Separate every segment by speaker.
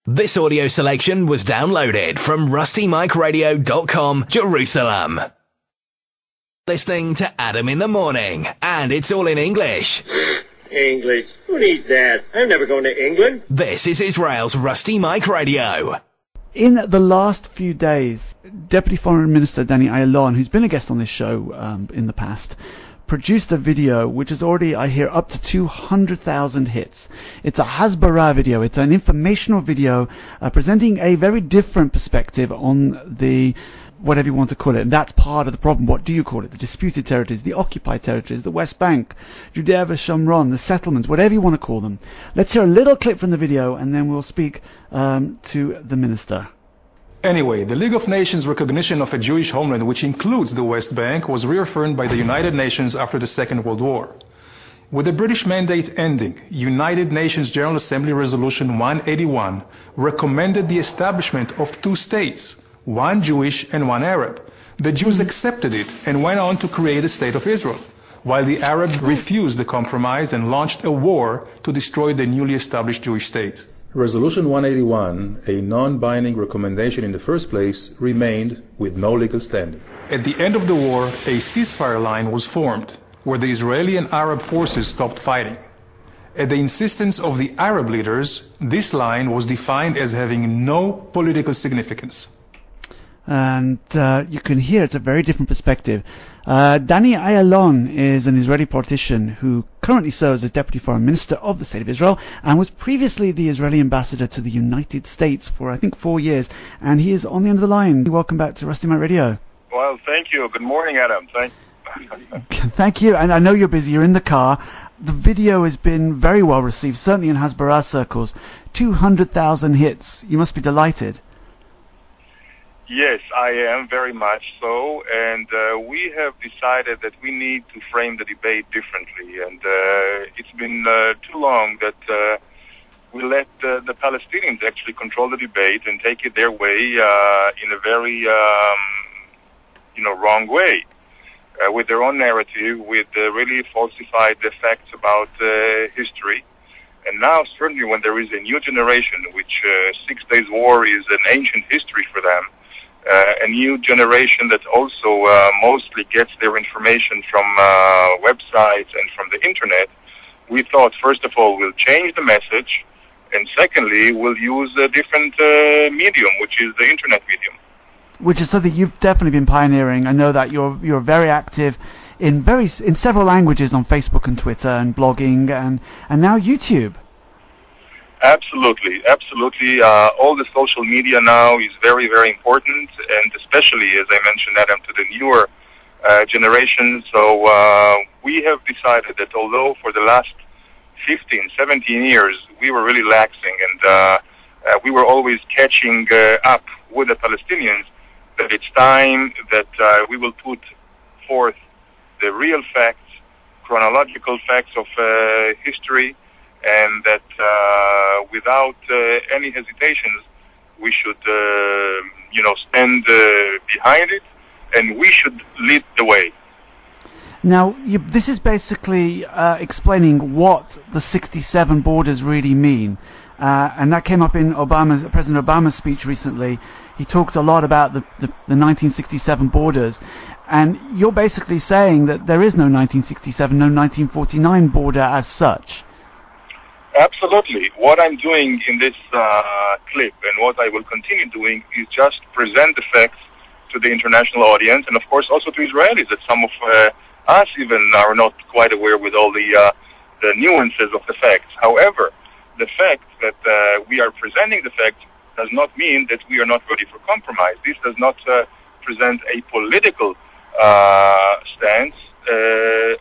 Speaker 1: This audio selection was downloaded from rustymikeradio.com, Jerusalem. Listening to Adam in the Morning, and it's all in English.
Speaker 2: English? Who needs that? I'm never going to England.
Speaker 1: This is Israel's Rustymike Radio.
Speaker 3: In the last few days, Deputy Foreign Minister Danny Ayalon, who's been a guest on this show in the past, produced a video which is already, I hear, up to 200,000 hits. It's a Hasbara video. It's an informational video presenting a very different perspective on the, whatever you want to call it. And that's part of the problem. What do you call it? The disputed territories, the occupied territories, the West Bank, Judea Shomron, the settlements, whatever you want to call them. Let's hear a little clip from the video and then we'll speak to the minister.
Speaker 4: Anyway, the League of Nations recognition of a Jewish homeland, which includes the West Bank, was reaffirmed by the United Nations after the Second World War. With the British mandate ending, United Nations General Assembly Resolution 181 recommended the establishment of two states, one Jewish and one Arab. The Jews accepted it and went on to create the State of Israel, while the Arabs refused the compromise and launched a war to destroy the newly established Jewish state. Resolution 181, a non-binding recommendation in the first place, remained with no legal standing. At the end of the war, a ceasefire line was formed, where the Israeli and Arab forces stopped fighting. At the insistence of the Arab leaders, this line was defined as having no political significance.
Speaker 3: And you can hear it's a very different perspective. Danny Ayalon is an Israeli politician who currently serves as Deputy Foreign Minister of the State of Israel and was previously the Israeli ambassador to the United States for, I think, 4 years. And he is on the end of the line. Welcome back to Rustymike Radio.
Speaker 5: Well, thank you. Good morning, Adam.
Speaker 3: Thank you. And I know you're busy. You're in the car. The video has been very well received, certainly in Hasbara circles. 200,000 hits. You must be delighted.
Speaker 5: Yes, I am, very much so, and we have decided that we need to frame the debate differently, and it's been too long that we let the Palestinians actually control the debate and take it their way in a very, wrong way, with their own narrative, with really falsified facts about history. And now, certainly when there is a new generation, which 6 Days War is an ancient history for them, a new generation that also mostly gets their information from websites and from the internet, we thought, first of all, we'll change the message, and secondly, we'll use a different medium, which is the internet medium. Which is
Speaker 3: something you've definitely been pioneering. I know that you're very active in several languages on Facebook and Twitter and blogging and now YouTube.
Speaker 5: Absolutely. All the social media now is very, very important, and especially, as I mentioned, Adam, to the newer generation. So we have decided that although for the last 15, 17 years we were really laxing and we were always catching up with the Palestinians, that it's time that we will put forth the real facts, chronological facts of history, and that without any hesitations, we should, stand behind it, and we should lead the way.
Speaker 3: Now, this is basically explaining what the 67 borders really mean, and that came up in President Obama's speech recently. He talked a lot about the 1967 borders, and you're basically saying that there is no 1967, no 1949 border as such.
Speaker 5: Absolutely. What I'm doing in this clip and what I will continue doing is just present the facts to the international audience and, of course, also to Israelis that some of us even are not quite aware with all the nuances of the facts. However, the fact that we are presenting the facts does not mean that we are not ready for compromise. This does not present a political stance,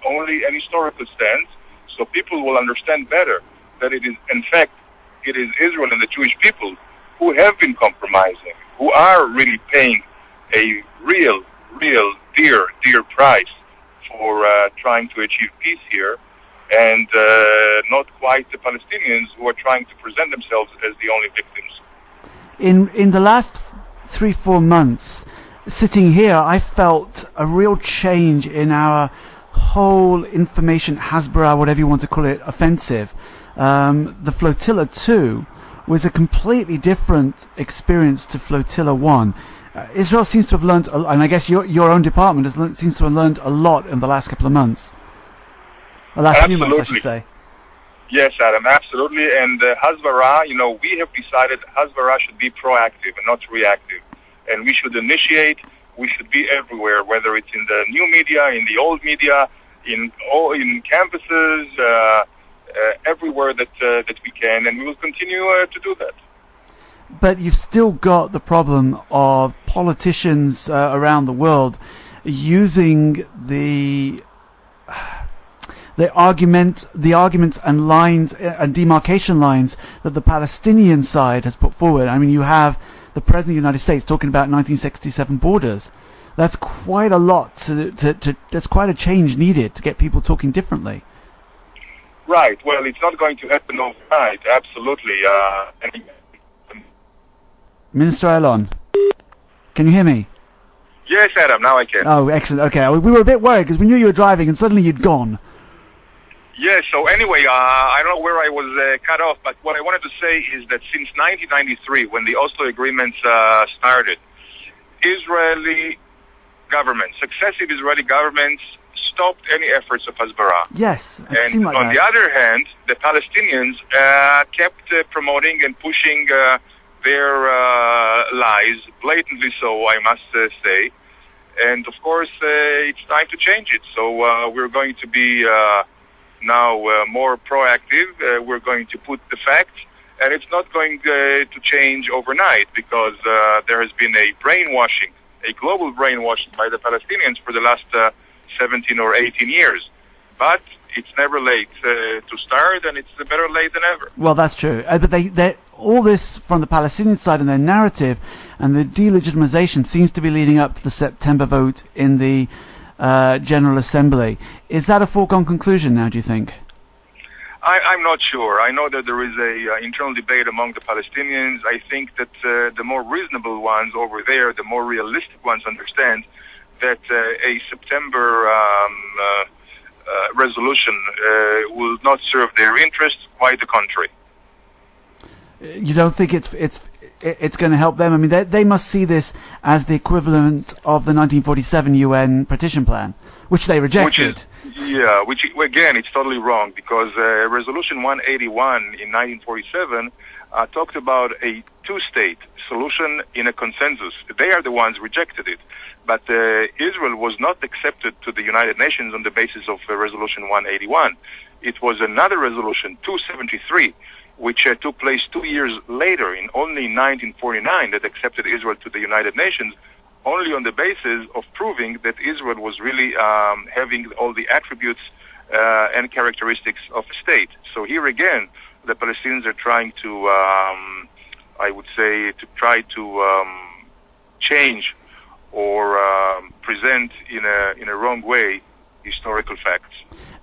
Speaker 5: only an historical stance, so people will understand better that it is, in fact, it is Israel and the Jewish people who have been compromising, who are really paying a real dear price for trying to achieve peace here, and not quite the Palestinians who are trying to present themselves as the only victims.
Speaker 3: In the last 3-4 months, sitting here, I felt a real change in our whole information Hasbara, whatever you want to call it, offensive. The Flotilla 2 was a completely different experience to Flotilla 1. Israel seems to have learned, and I guess your own department seems to have learned a lot in the last couple of months. The last few months, I should say.
Speaker 5: Yes, Adam, absolutely. And Hasbara, we have decided Hasbara should be proactive and not reactive. And we should initiate, we should be everywhere, whether it's in the new media, in the old media, in campuses, everywhere that we can, and we will continue to do that.
Speaker 3: But you've still got the problem of politicians around the world using the arguments and lines and demarcation lines that the Palestinian side has put forward. I mean, you have the President of the United States talking about 1967 borders. That's quite a lot. That's quite a change needed to get people talking differently.
Speaker 5: Right. Well, it's not going to happen overnight. Absolutely.
Speaker 3: Minister Ayalon, can you hear me?
Speaker 5: Yes, Adam. Now I can.
Speaker 3: Oh, excellent. Okay, we were a bit worried because we knew you were driving and suddenly you'd gone.
Speaker 5: Yes. So anyway, I don't know where I was cut off, but what I wanted to say is that since 1993, when the Oslo agreements started, successive Israeli governments stopped any efforts of Hasbara.
Speaker 3: Yes,
Speaker 5: and
Speaker 3: like
Speaker 5: on
Speaker 3: that.
Speaker 5: the other hand, the Palestinians kept promoting and pushing their lies, blatantly so, I must say. And of course, it's time to change it. So we're going to be now more proactive. We're going to put the facts, and it's not going to change overnight because there has been a brainwashing, a global brainwashing by the Palestinians for the last 17 or 18 years. But it's never late to start, and it's better late than ever.
Speaker 3: Well, that's true. But they all this from the Palestinian side and their narrative and the delegitimization seems to be leading up to the September vote in the General Assembly. Is that a foregone conclusion now, do you think?
Speaker 5: I'm not sure. I know that there is a internal debate among the Palestinians. I think that the more reasonable ones over there, the more realistic ones understand that a September resolution will not serve their interests, quite the contrary.
Speaker 3: You don't think it's going to help them? I mean, they must see this as the equivalent of the 1947 UN partition plan, which they rejected.
Speaker 5: Which again, it's totally wrong, because Resolution 181 in 1947 talked about a two-state solution in a consensus. They are the ones who rejected it. But Israel was not accepted to the United Nations on the basis of Resolution 181. It was another resolution, 273, which took place 2 years later, in only 1949, that accepted Israel to the United Nations, only on the basis of proving that Israel was really having all the attributes and characteristics of a state. So here again, the Palestinians are trying to, I would say, to try to change or present in a wrong way historical facts.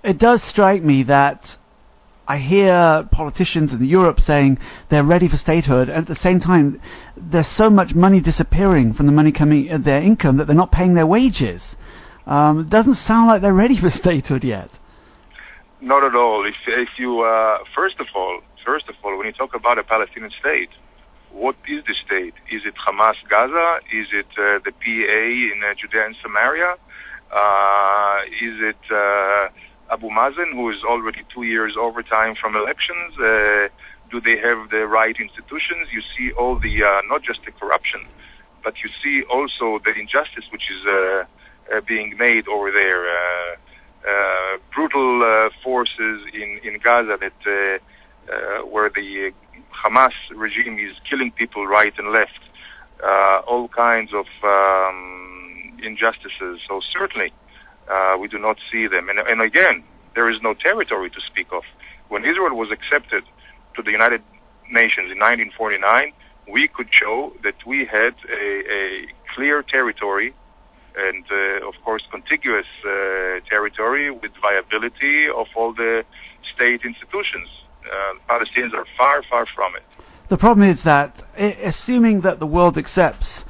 Speaker 3: It does strike me that I hear politicians in Europe saying they're ready for statehood, and at the same time there's so much money disappearing from the money coming in their income that they're not paying their wages. It doesn't sound like they're ready for statehood yet.
Speaker 5: Not at all. If you first of all, when you talk about a Palestinian state, what is the state? Is it Hamas Gaza? Is it the PA in Judea and Samaria? Is it Abu Mazen, who is already 2 years overtime from elections? Do they have the right institutions? You see all the, not just the corruption, but you see also the injustice which is being made over there. Brutal forces in Gaza that where the Hamas regime is killing people right and left. All kinds of injustices. So certainly we do not see them. And again, there is no territory to speak of. When Israel was accepted to the United Nations in 1949, we could show that we had a clear territory and, of course, contiguous territory with viability of all the state institutions. Palestinians are far, far from it.
Speaker 3: The problem is that, assuming that the world accepts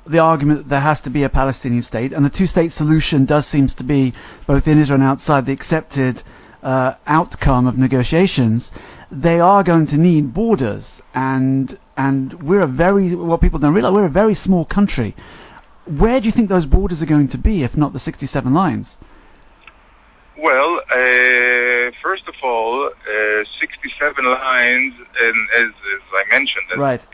Speaker 3: the argument that there has to be a Palestinian state, and the two-state solution does seem to be, both in Israel and outside, the accepted outcome of negotiations, they are going to need borders, and we're what people don't realize, we're a very small country. Where do you think those borders are going to be, if not the 67 lines?
Speaker 5: Well, first of all, 67 lines, and as I mentioned,
Speaker 3: right.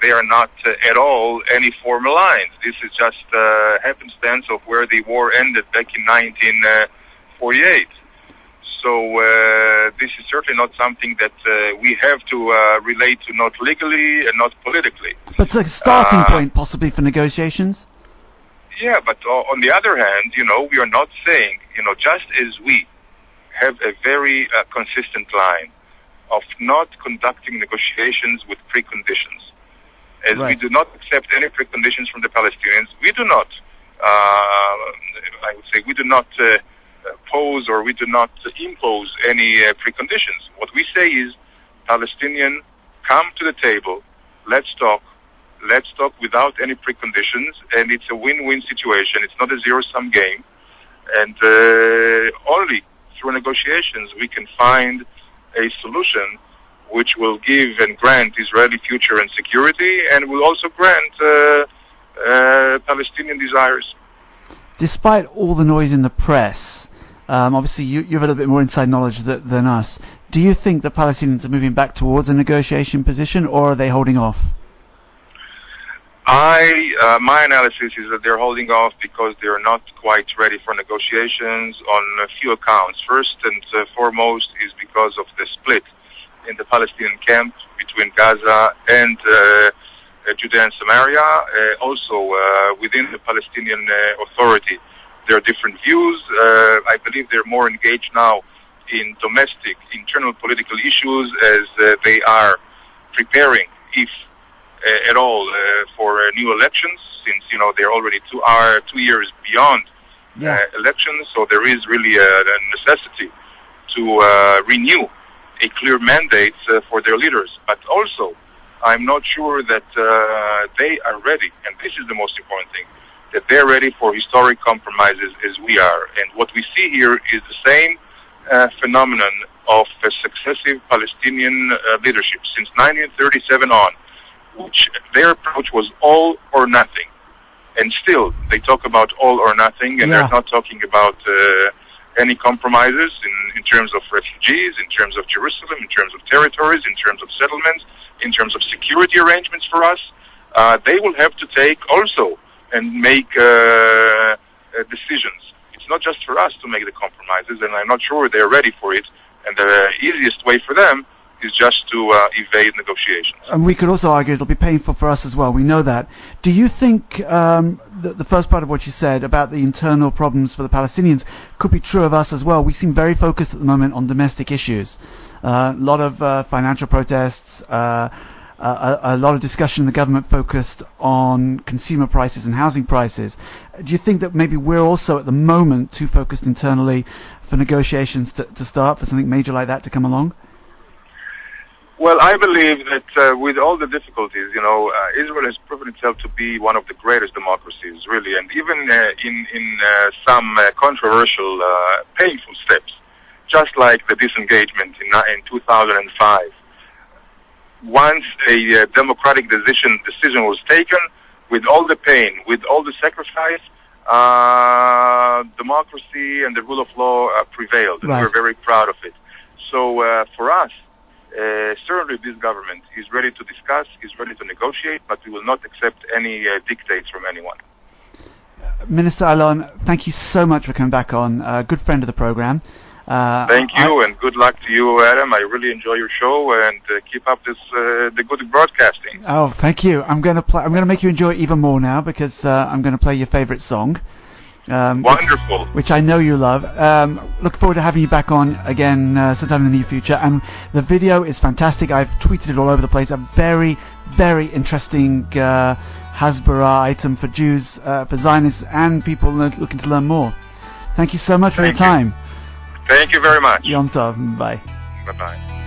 Speaker 5: They are not at all any formal lines. This is just happenstance of where the war ended back in 1948. So this is certainly not something that we have to relate to, not legally and not politically.
Speaker 3: But a starting point possibly for negotiations?
Speaker 5: Yeah, but on the other hand, we are not saying, just as we have a very consistent line of not conducting negotiations with preconditions, as
Speaker 3: right.
Speaker 5: we do not accept any preconditions from the Palestinians, we do not, I would say, we do not pose or we do not impose any preconditions. What we say is, Palestinian, come to the table, let's talk without any preconditions, and it's a win-win situation. It's not a zero-sum game, and only through negotiations we can find a solution which will give and grant Israeli future and security, and will also grant Palestinian desires.
Speaker 3: Despite all the noise in the press, obviously you have a little bit more inside knowledge than us. Do you think the Palestinians are moving back towards a negotiation position, or are they holding off?
Speaker 5: My analysis is that they're holding off because they're not quite ready for negotiations on a few accounts. First and foremost is because of the split in the Palestinian camp between Gaza and Judea and Samaria. Also, within the Palestinian Authority, there are different views. I believe they're more engaged now in domestic, internal political issues as they are preparing, if at all, for new elections, since they're already 2 years beyond elections. So there is really a necessity to renew a clear mandate for their leaders. But also, I'm not sure that they are ready, and this is the most important thing, that they're ready for historic compromises as we are. And what we see here is the same phenomenon of successive Palestinian leadership since 1937 on, which their approach was all or nothing. And still, they talk about all or nothing, and they're not talking about any compromises in terms of refugees, in terms of Jerusalem, in terms of territories, in terms of settlements, in terms of security arrangements for us. They will have to take also and make decisions. It's not just for us to make the compromises, and I'm not sure they're ready for it. And the easiest way for them is just to evade negotiations.
Speaker 3: And we could also argue it'll be painful for us as well. We know that. Do you think the first part of what you said about the internal problems for the Palestinians could be true of us as well? We seem very focused at the moment on domestic issues. A lot of financial protests, a lot of discussion in the government focused on consumer prices and housing prices. Do you think that maybe we're also at the moment too focused internally for negotiations to start, for something major like that to come along?
Speaker 5: Well, I believe that with all the difficulties, Israel has proven itself to be one of the greatest democracies, really, and even in some controversial, painful steps, just like the disengagement in 2005. Once a democratic decision was taken, with all the pain, with all the sacrifice, democracy and the rule of law prevailed, and we're very proud of it. So for us, certainly this government is ready to discuss, is ready to negotiate, but we will not accept any dictates from anyone.
Speaker 3: Minister Ayalon, thank you so much for coming back on. Good friend of the program.
Speaker 5: Thank you, and good luck to you, Adam. I really enjoy your show, and keep up the good broadcasting.
Speaker 3: Oh, thank you. I'm going to make you enjoy it even more now, because I'm going to play your favorite song.
Speaker 5: Wonderful.
Speaker 3: Which I know you love. Look forward to having you back on again sometime in the near future. And the video is fantastic. I've tweeted it all over the place. A very, very interesting Hasbara item for Jews, for Zionists, and people looking to learn more. Thank you so much for your time.
Speaker 5: Thank you very much.
Speaker 3: Yom Tov. Bye.
Speaker 5: Bye-bye.